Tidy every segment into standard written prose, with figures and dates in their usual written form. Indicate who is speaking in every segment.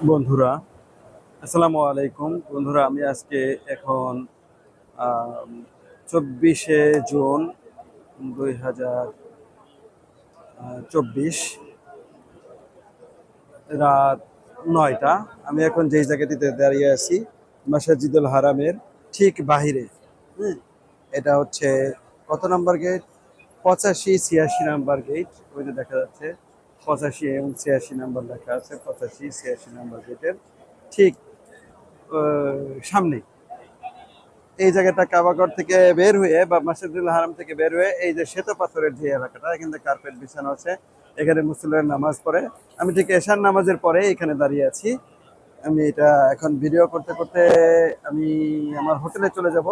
Speaker 1: বন্ধুরা, আসসালামু আলাইকুম। বন্ধুরা, আমি আজকে এখন 24শে জুন 2024 রাত 9টা। আমি এখন যেই জায়গাটিতে দাঁড়িয়ে আছি, মসজিদুল হারামের ঠিক বাহিরে। হুম, এটা হচ্ছে কত নম্বর গেট? 85-86 number gate. ওই যে দেখা যাচ্ছে 85 এবং 86 নাম্বার লেখা আছে। 85-86 নাম্বার গেটের ঠিক সামনে এই জায়গাটা কাবাগর থেকে বের হয়ে বা মসজিদুল হারাম থেকে বের হয়ে এই যে শ্বেত পাথরের যে এলাকাটা, এখানে কার্পেট বিছানো আছে। এখানে মুসল্লিরা নামাজ পড়ে। আমি ঠিক এশার নামাজের পরে এখানে দাঁড়িয়ে আছি। আমি এটা এখন ভিডিও করতে করতে আমি আমার হোটেলে চলে যাব।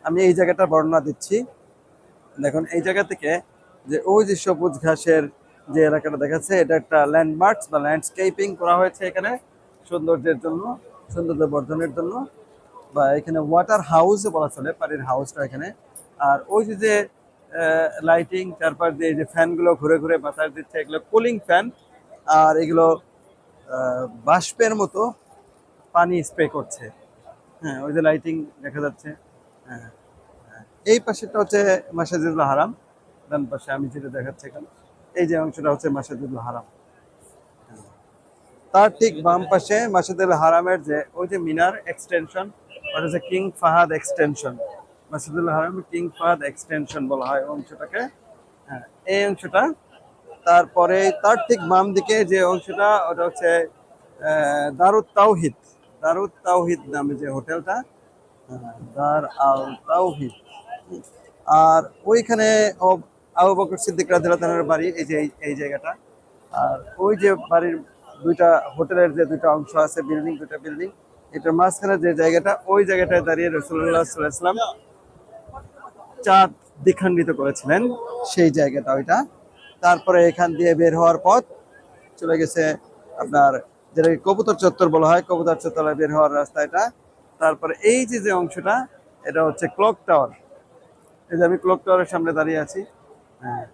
Speaker 1: আমি এই জায়গাটা বর্ণনা দিচ্ছি। দেখুন, এই জায়গা থেকে যে ওই যে সবুজ ঘাসের যে এলাকাটা দেখাচ্ছে, এটা একটা ল্যান্ডমার্কস বা ল্যান্ডস্কেপিং করা হয়েছে এখানে সৌন্দর্যের জন্য, সৌন্দর্য বর্ধনের জন্য, বা এখানে ওয়াটার হাউস বলা চলে, পানির হাউসটা এখানে। আর ওই যে যে লাইটিং চারপাশ দিয়ে যে ফ্যানগুলো ঘুরে ঘুরে বাতাস দিচ্ছে, এগুলো কুলিং ফ্যান। আর এগুলো বাষ্পের মতো পানি স্প্রে করছে। হ্যাঁ, ওই যে লাইটিং দেখা যাচ্ছে। হ্যাঁ, এই পাশেটা হচ্ছে মসজিদুল হারাম। ডান পাশে আমি যেটা দেখাচ্ছি এখানে, এই যে অংশটা হচ্ছে মসজিদুল হারাম। তার ঠিক বাম পাশে মসজিদুল হারামের যে ওই যে মিনার এক্সটেনশন, ওটা হচ্ছে কিং ফাহাদ এক্সটেনশন। মসজিদুল হারাম কিং ফাহাদ এক্সটেনশন বলা হয় অংশটাকে। হ্যাঁ, এই অংশটা। তারপরে তার ঠিক বাম দিকে যে অংশটা, ওটা হচ্ছে দারুত তাওহিদ। দারুত তাওহিদ নামে যে হোটেলটা, দার আল তাওহিদ। আর ওইখানে আবু বকর সিদ্দিক রাদিয়াল্লাহু তাআলার বাড়ি, এই যে এই জায়গাটা। আর ওই যে বাড়ির দুইটা হোটেলের যে দুইটা অংশ আছে, বিল্ডিং, দুইটা বিল্ডিং, এটার মাঝখানে যে জায়গাটা, ওই জায়গাটায় দাঁড়িয়ে রাসূলুল্লাহ সাল্লাল্লাহু আলাইহি ওয়াসাল্লাম চাঁদ দ্বিখণ্ডিত করেছিলেন, সেই জায়গাটা ওইটা। তারপরে এখান দিয়ে বের হওয়ার পথ চলে গেছে আপনার, যেটাকে কবুতর চত্বর বলা হয়, কবুতর চত্বরে বের হওয়ার রাস্তা এটা। তারপরে এই যে যে অংশটা, এটা হচ্ছে ক্লক টাওয়ার। এই যে আমি ক্লক টাওয়ারের সামনে দাঁড়িয়ে আছি। হ্যাঁ,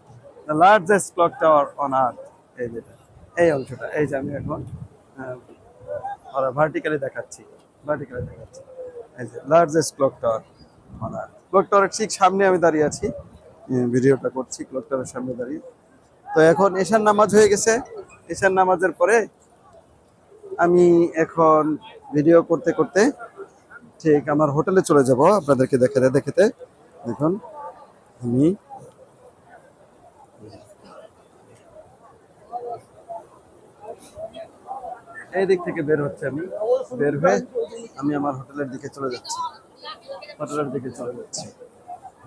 Speaker 1: the largest clock tower on earth. এই যেটা, এই অংশটা, এই যে আমি এখন ভার্টিক্যালি দেখাচ্ছি, ভার্টিক্যালি দেখাচ্ছি। এই যে largest clock tower on earth. Clock টাওয়ারের ঠিক সামনে আমি দাঁড়িয়ে আছি, ভিডিওটা করছি ক্লক টাওয়ারের সামনে দাঁড়িয়ে। তো এখন এশার নামাজ হয়ে গেছে। এশার নামাজের পরে আমি এখন ভিডিও করতে করতে ঠিক আমার হোটেলে চলে যাব আপনাদেরকে দেখাতে দেখাতে। দেখুন, আমি এই দিক থেকে বের হচ্ছে। আমি বের হয়ে আমি আমার হোটেলের দিকে চলে যাচ্ছি, হোটেলের দিকে চলে যাচ্ছি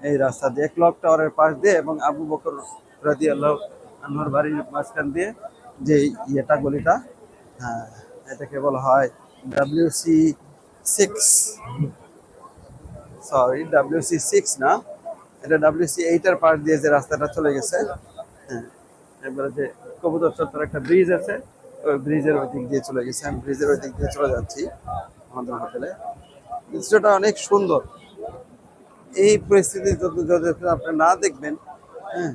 Speaker 1: এই রাস্তা দিয়ে, ক্লক টাওয়ারের পাশ দিয়ে এবং আবু বকর রাদিয়াল্লাহু আনহুর বাড়ির মাঝখান দিয়ে যে ইয়েটা, গলিটা। হ্যাঁ, এটাকে বলা হয় WC6। সরি, WC6 না, এটা WC8 এর পাশ দিয়ে যে রাস্তাটা চলে গেছে। হ্যাঁ, এবারে যে কবুতর চত্বর একটা ব্রিজ আছে, ওই ব্রিজের ওই দিক দিয়ে চলে গেছে। আমি ব্রিজের ওই দিক দিয়ে চলে যাচ্ছি আমাদের হোটেলে। দৃশ্যটা অনেক সুন্দর। এই পরিস্থিতি যদি যদি আপনি না দেখবেন, হ্যাঁ,